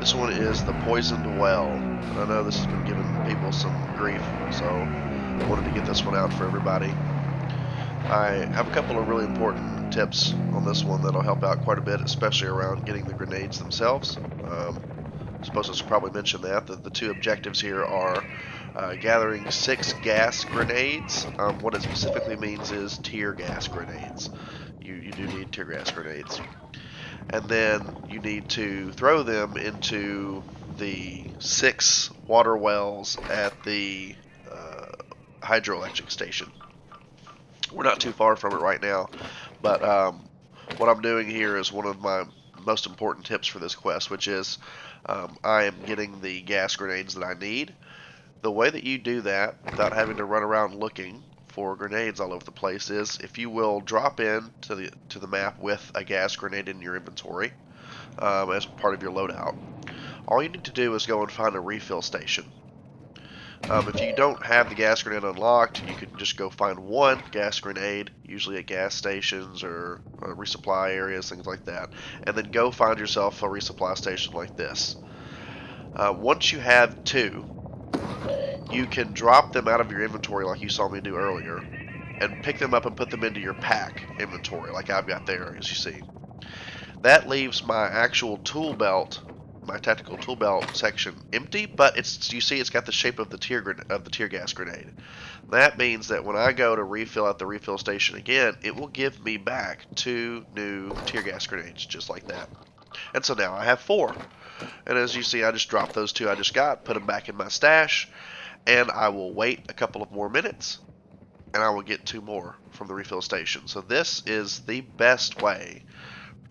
This one is the Poisoned Well. And I know this has been giving people some grief, so I wanted to get this one out for everybody. I have a couple of really important tips on this one that'll help out quite a bit, especially around getting the grenades themselves. I suppose I should probably mention that. The two objectives here are gathering 6 gas grenades. What it specifically means is tear gas grenades. You do need tear gas grenades. And then you need to throw them into the 6 water wells at the hydroelectric station. We're not too far from it right now, but what I'm doing here is one of my most important tips for this quest, which is I am getting the gas grenades that I need. The way that you do that without having to run around looking for grenades all over the place is if you will drop in to the map with a gas grenade in your inventory as part of your loadout. All you need to do is go and find a refill station. If you don't have the gas grenade unlocked, you can just go find one gas grenade, usually at gas stations or resupply areas, things like that, and then go find yourself a resupply station like this. Once you have 2, you can drop them out of your inventory like you saw me do earlier, and pick them up and put them into your pack inventory like I've got there, as you see. That leaves my actual tool belt, my tactical tool belt section empty, but you see it's got the shape of the tear gas grenade. That means that when I go to refill at the refill station again, it will give me back 2 new tear gas grenades just like that. And so now I have 4. And as you see, I just dropped those 2 I just got, put them back in my stash, and I will wait a couple of more minutes, and I will get 2 more from the refill station. So this is the best way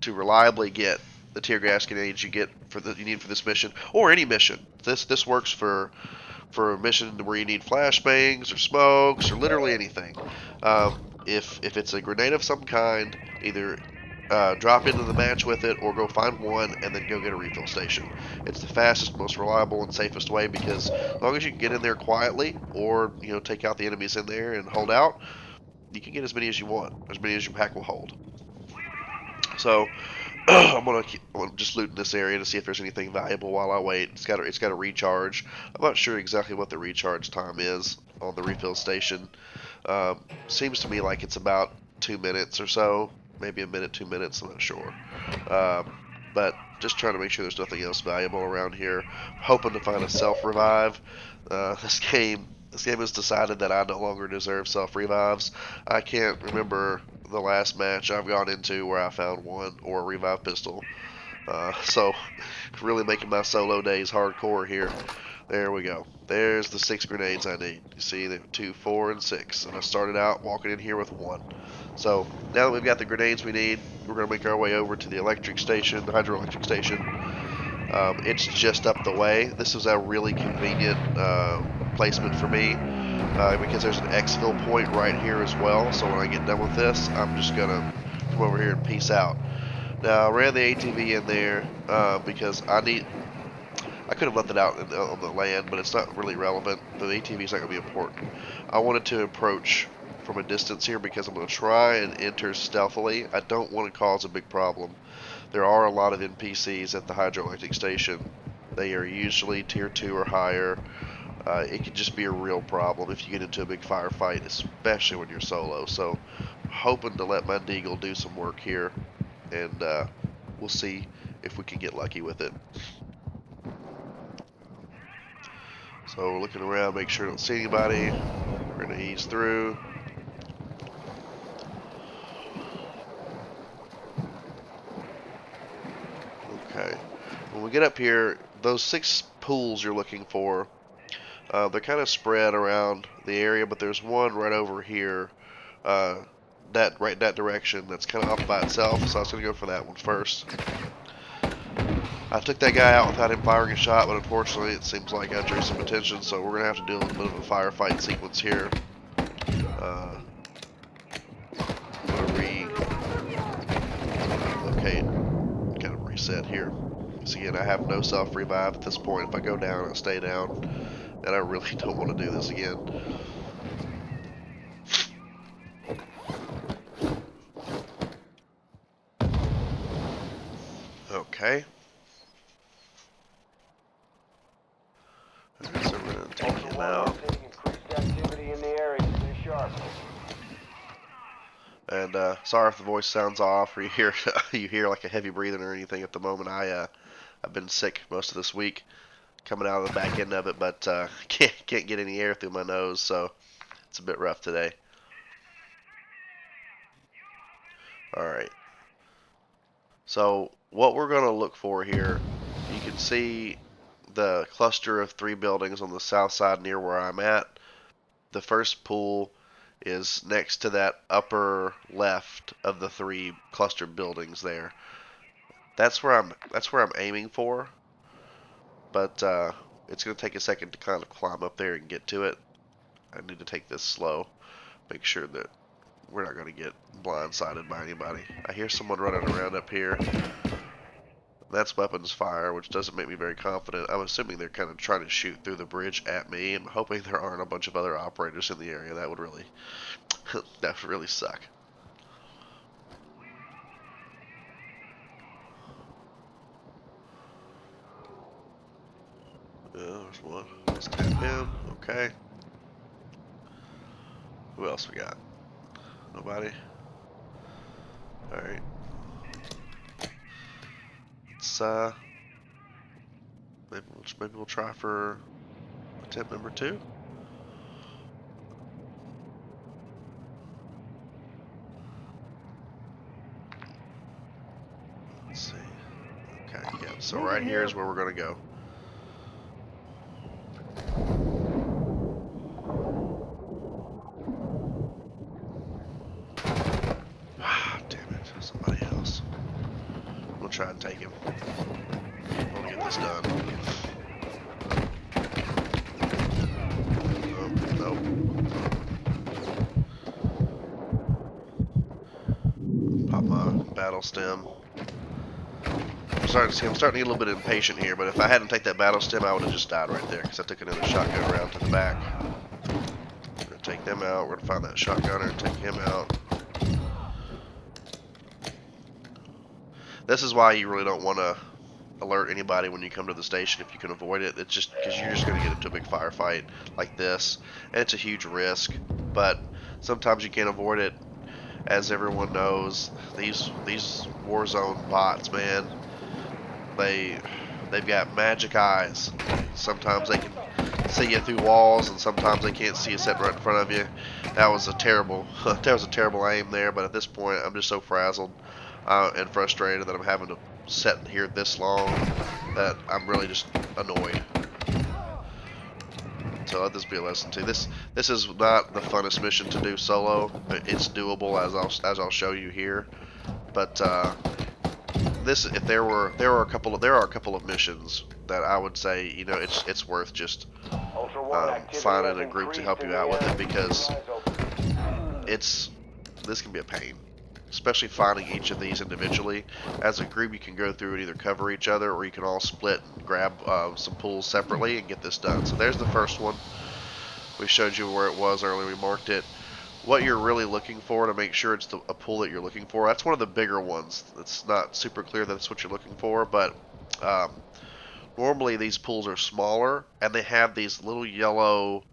to reliably get the tear gas grenades you need for this mission, or any mission. This works for a mission where you need flashbangs or smokes or literally anything. If it's a grenade of some kind, either drop into the match with it or go find one and then go get a refill station. It's the fastest, most reliable, and safest way because as long as you can get in there quietly or take out the enemies in there and hold out, you can get as many as you want, as many as your pack will hold. So I'm gonna just loot in this area to see if there's anything valuable while I wait. It's got a recharge. I'm not sure exactly what the recharge time is on the refill station. Seems to me like it's about 2 minutes or so, maybe a minute, 2 minutes. I'm not sure. But just trying to make sure there's nothing else valuable around here. Hoping to find a self revive. This game has decided that I no longer deserve self revives. I can't remember the last match I've gone into where I found one or a revive pistol. So really making my solo days hardcore here. There we go. There's the 6 grenades I need. You see, the 2, 4, and 6. And I started out walking in here with 1. So now that we've got the grenades we need, we're going to make our way over to the electric station, the hydroelectric station. It's just up the way. This is a really convenient placement for me because there's an exfil point right here as well. So when I get done with this, I'm just going to come over here and peace out. Now, I ran the ATV in there because I could have left it out on the land, but it's not really relevant. The ATV is not going to be important. I wanted to approach from a distance here because I'm going to try and enter stealthily. I don't want to cause a big problem. There are a lot of NPCs at the hydroelectric station. They are usually tier 2 or higher. It could just be a real problem if you get into a big firefight, especially when you're solo. So, hoping to let my Deagle do some work here, and we'll see if we can get lucky with it. So we're looking around, make sure I don't see anybody. We're going to ease through. Okay. When we get up here, those 6 pools you're looking for, they're kind of spread around the area, but there's one right over here, that direction, that's kind of off by itself, so I was going to go for that one first. I took that guy out without him firing a shot, but unfortunately it seems like I drew some attention, so we're going to have to do a little bit of a firefight sequence here. I'm going to relocate, kind of reset here. So again, I have no self-revive at this point. If I go down, I stay down, and I really don't want to do this again. Okay. now. And sorry if the voice sounds off or you hear you hear like a heavy breathing or anything at the moment. I've been sick most of this week, coming out of the back end of it, but can't get any air through my nose, so it's a bit rough today. All right. So what we're going to look for here, you can see the cluster of 3 buildings on the south side near where I'm at. The first pool is next to that upper left of the 3 clustered buildings there. That's where I'm aiming for, but it's going to take a second to kind of climb up there and get to it. I need to take this slow, make sure that we're not going to get blindsided by anybody. I hear someone running around up here. That's weapons fire, which doesn't make me very confident. I'm assuming they're kind of trying to shoot through the bridge at me. I'm hoping there aren't a bunch of other operators in the area. That would really, that would really suck. There's one. Let's tap him. Okay. Who else we got? Nobody? Alright. Let's, maybe we'll try for attempt number 2. Let's see. Okay, yeah. So right here is where we're going to go. Somebody else. We'll try and take him. I want to get this done. Oh, nope. Pop my battle stem. I'm starting to get a little bit impatient here, but if I hadn't taken that battle stem, I would have just died right there because I took another shotgun round to the back. We're going to take them out. We're going to find that shotgunner and take him out. This is why you really don't want to alert anybody when you come to the station if you can avoid it. It's just because you're just going to get into a big firefight like this, and it's a huge risk. But sometimes you can't avoid it. As everyone knows, these Warzone bots, man, they've got magic eyes. Sometimes they can see you through walls, and sometimes they can't see you sitting right in front of you. That was a terrible aim there. But at this point, I'm just so frazzled and frustrated that I'm having to sit here this long that I'm really just annoyed. So let this be a lesson too. This is not the funnest mission to do solo. It's doable as I'll show you here. But there are a couple of missions that I would say, you know, it's worth just finding a group to help you out with it, because this can be a pain. Especially finding each of these individually. As a group, you can go through and either cover each other, or you can all split and grab some pools separately and get this done. So there's the first one. We showed you where it was earlier. We marked it. What you're really looking for to make sure it's a pool that you're looking for. That's one of the bigger ones. It's not super clear that that's what you're looking for, but normally these pools are smaller, and they have these little yellow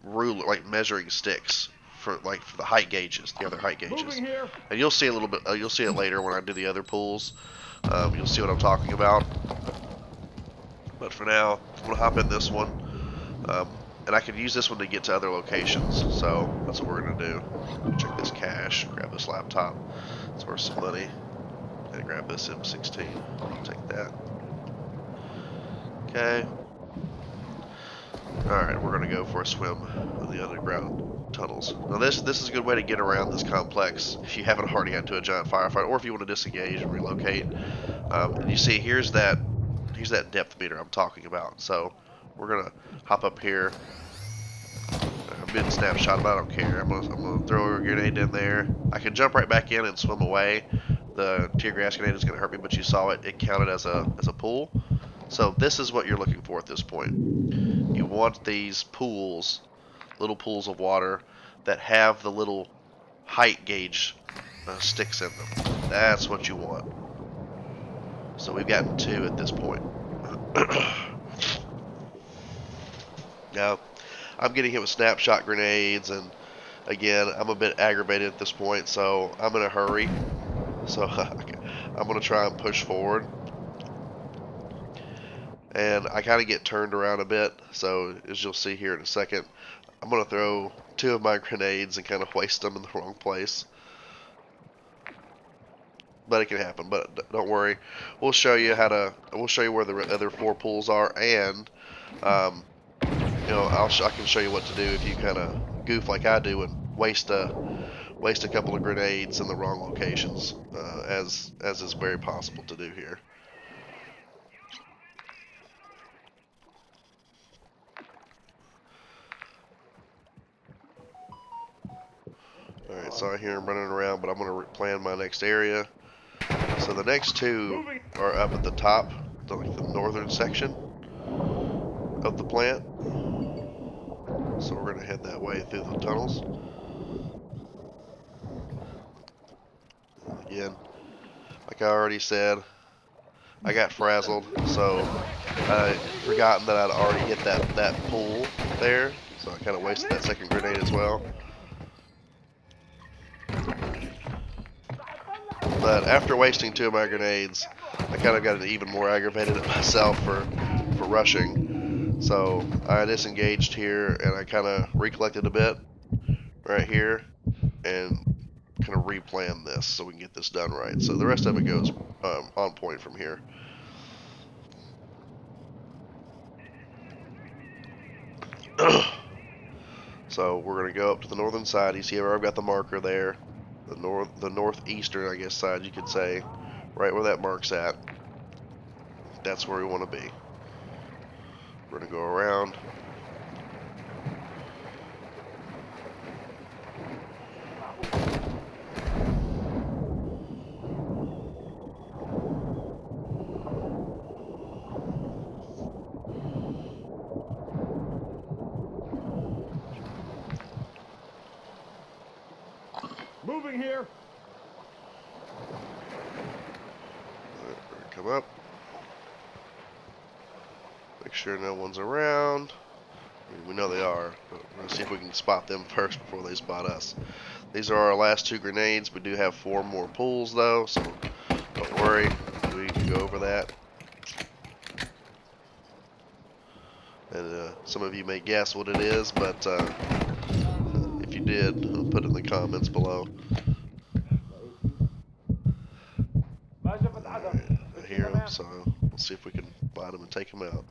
ruler, like measuring sticks. For the height gauges, the other height gauges, and you'll see a little bit. You'll see it later when I do the other pools. You'll see what I'm talking about. But for now, I'm gonna hop in this one, and I can use this one to get to other locations. So that's what we're gonna do. Check this cache. Grab this laptop. It's worth some money. And grab this M16. I'll take that. Okay. Alright, we're going to go for a swim in the underground tunnels. Now this is a good way to get around this complex if you haven't already got into a giant firefight, or if you want to disengage and relocate. And you see, here's that depth meter I'm talking about. So we're going to hop up here. I'm being snapshot, but I don't care. I'm gonna throw a grenade in there. I can jump right back in and swim away. The tear gas grenade is going to hurt me, but you saw it. It counted as a pool. So this is what you're looking for at this point. You want these pools, little pools of water that have the little height gauge sticks in them. That's what you want. So we've gotten 2 at this point. Now, I'm getting hit with snapshot grenades, and again, I'm a bit aggravated at this point, so I'm in a hurry. So I'm going to try and push forward. And I kind of get turned around a bit, so as you'll see here in a second, I'm going to throw 2 of my grenades and kind of waste them in the wrong place. But it can happen, but don't worry. We'll show you where the other 4 pools are, and you know, I can show you what to do if you kind of goof like I do and waste a couple of grenades in the wrong locations, as is very possible to do here. Alright, so I hear him running around, but I'm going to plan my next area. So the next 2 are up at the top, like the northern section of the plant. So we're going to head that way through the tunnels. Again, like I already said, I got frazzled, so I forgotten that I'd already hit that pool there, so I kind of wasted that second grenade as well. But after wasting 2 of my grenades, I kind of got even more aggravated at myself for rushing. So I disengaged here, and I kind of recollected a bit right here, and kind of replan this so we can get this done right. So the rest of it goes on point from here. So we're going to go up to the northern side. You see where I've got the marker there. The northeastern, I guess, side you could say. Right where that mark's at. That's where we want to be. We're going to go around. Moving here. Come up. Make sure no one's around. We know they are, but we're going to see if we can spot them first before they spot us. These are our last 2 grenades. We do have 4 more pools though, so don't worry. We can go over that. And some of you may guess what it is, but if you did, put it in the comments below. I hear him, so we'll see if we can find him and take him out.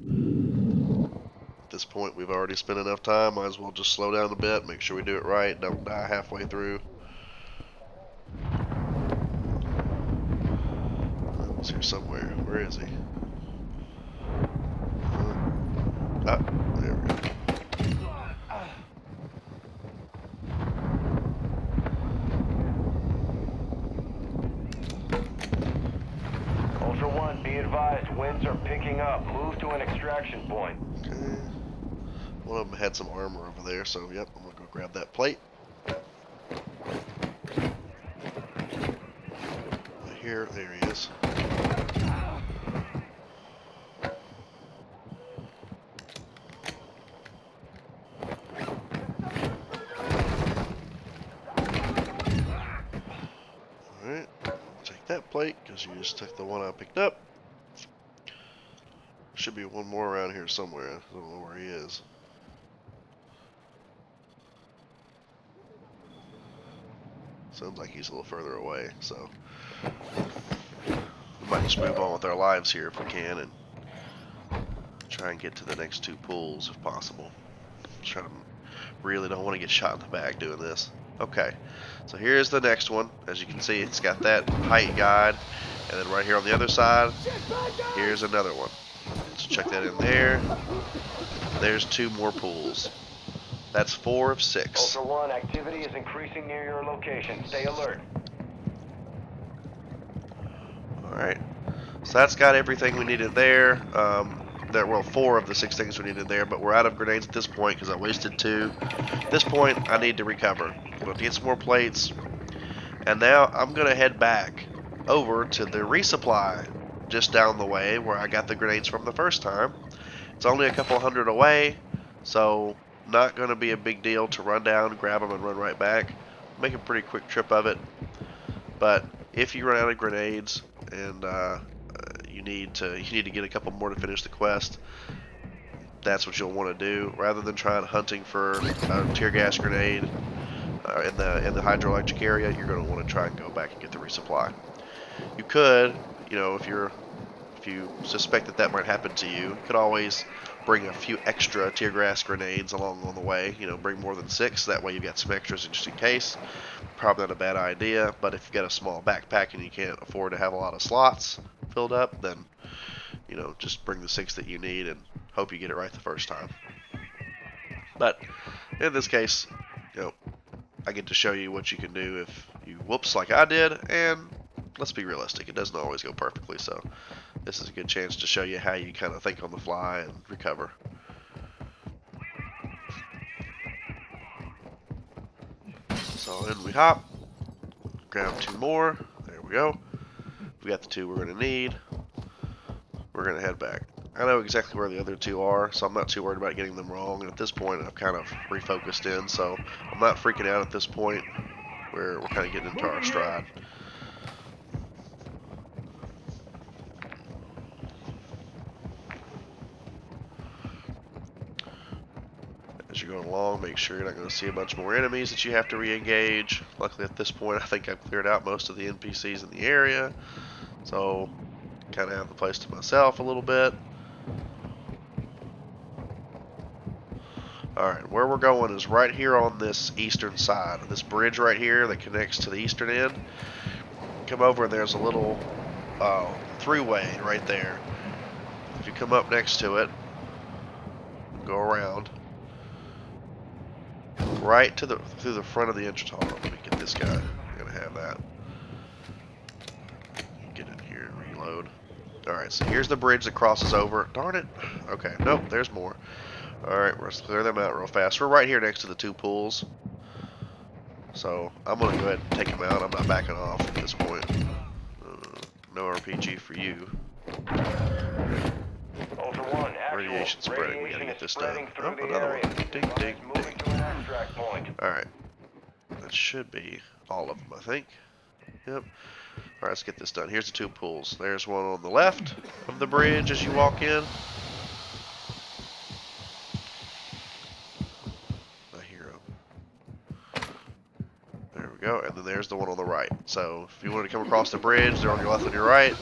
At this point, we've already spent enough time. Might as well just slow down a bit, make sure we do it right, don't die halfway through. He's here somewhere. Where is he? There we go. Ultra One, be advised, winds are picking up. Move to an extraction point. Okay. One of them had some armor over there, so yep, I'm gonna go grab that plate. Here, there he is. Alright, take that plate, because you just took the one I picked up. Should be one more around here somewhere. I don't know where he is. Sounds like he's a little further away, so we might just move on with our lives here if we can and try and get to the next 2 pools if possible. Really don't want to get shot in the back doing this. Okay, so here's the next one. As you can see, it's got that height guide, and then right here on the other side, here's another one. So check that in there. There's 2 more pools. That's 4 of 6. Ultra One, activity is increasing near your location. Stay alert. Alright, so that's got everything we needed there. Well, 4 of the 6 things we needed there, but we're out of grenades at this point because I wasted 2. At this point, I need to recover. I'm going to get some more plates, and now I'm going to head back over to the resupply just down the way where I got the grenades from the first time. It's only a couple hundred away, So not going to be a big deal to run down, grab them, and run right back. Make a pretty quick trip of it. But if you run out of grenades and you need to get a couple more to finish the quest, that's what you'll want to do. Rather than trying hunting for a tear gas grenade in the hydroelectric area, you're going to want to try and go back and get the resupply. You could, if you suspect that might happen to you, you could always bring a few extra tear gas grenades along on the way. Bring more than 6. That way you've got some extras just in case. Probably not a bad idea, but if you've got a small backpack and you can't afford to have a lot of slots filled up, then just bring the 6 that you need and hope you get it right the first time. But in this case, I get to show you what you can do if you whoops like I did, and let's be realistic, it doesn't always go perfectly, so this is a good chance to show you how you kind of think on the fly and recover. So in we hop, grab 2 more, there we go. We got the 2 we're going to need. We're going to head back. I know exactly where the other 2 are, so I'm not too worried about getting them wrong, and at this point I've kind of refocused in, so I'm not freaking out at this point. We're kind of getting into our stride. As you're going along, make sure you're not going to see a bunch more enemies that you have to re-engage. Luckily at this point I think I've cleared out most of the NPCs in the area, so kind of have the place to myself a little bit. Alright, where we're going is right here on this eastern side. This bridge right here that connects to the eastern end. Come over and there's a little throughway right there. If you come up next to it, go around, right to through the front of the entrance hall. Let me get this guy. I'm gonna have that. Get in here and reload. Alright, so here's the bridge that crosses over. Darn it. Okay, nope, there's more. Alright, let's clear them out real fast. We're right here next to the 2 pools. So I'm gonna go ahead and take them out. I'm not backing off at this point. No RPG for you. Ultra One, Radiation spreading. We gotta get this done. Oh, another one. Ding, ding, ding. Alright. That should be all of them, I think. Yep. Alright, let's get this done. Here's the 2 pools. There's one on the left of the bridge as you walk in. I hear them. There we go. And then there's the one on the right. So if you wanted to come across the bridge, they're on your left and your right.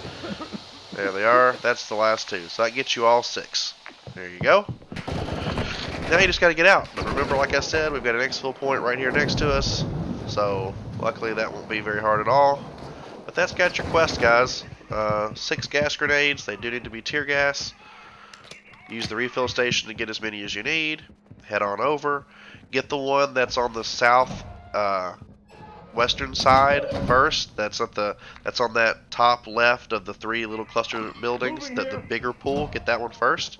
There they are. That's the last 2. So that gets you all 6. There you go. Now you just got to get out. But remember, like I said, we've got an exfil point right here next to us. So luckily that won't be very hard at all. But that's got your quest, guys. 6 gas grenades. They do need to be tear gas. Use the refill station to get as many as you need. Head on over. Get the one that's on the south western side first. That's on that top left of the 3 little cluster buildings. The bigger pool. Get that one first.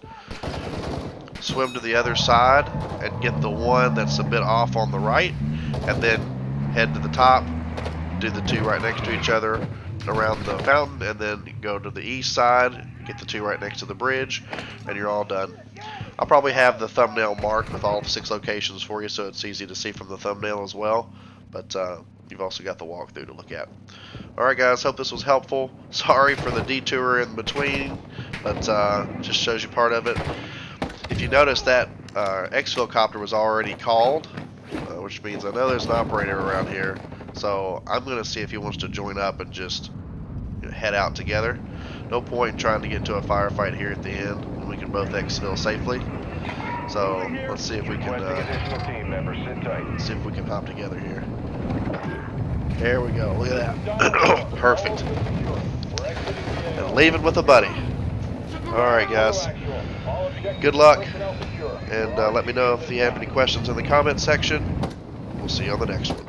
Swim to the other side and get the one that's a bit off on the right, and then head to the top, do the 2 right next to each other around the fountain, and then go to the east side, get the 2 right next to the bridge, and you're all done. I'll probably have the thumbnail marked with all 6 locations for you, so it's easy to see from the thumbnail as well, but you've also got the walkthrough to look at. Alright guys, hope this was helpful. Sorry for the detour in between, but just shows you part of it. If you notice, that exfil copter was already called, which means I know there's an operator around here. So I'm going to see if he wants to join up and just head out together. No point in trying to get into a firefight here at the end when we can both exfil safely. So let's see if we can hop together here. There we go. Look at that. Perfect. And leaving with a buddy. Alright guys, good luck, and let me know if you have any questions in the comment section. We'll see you on the next one.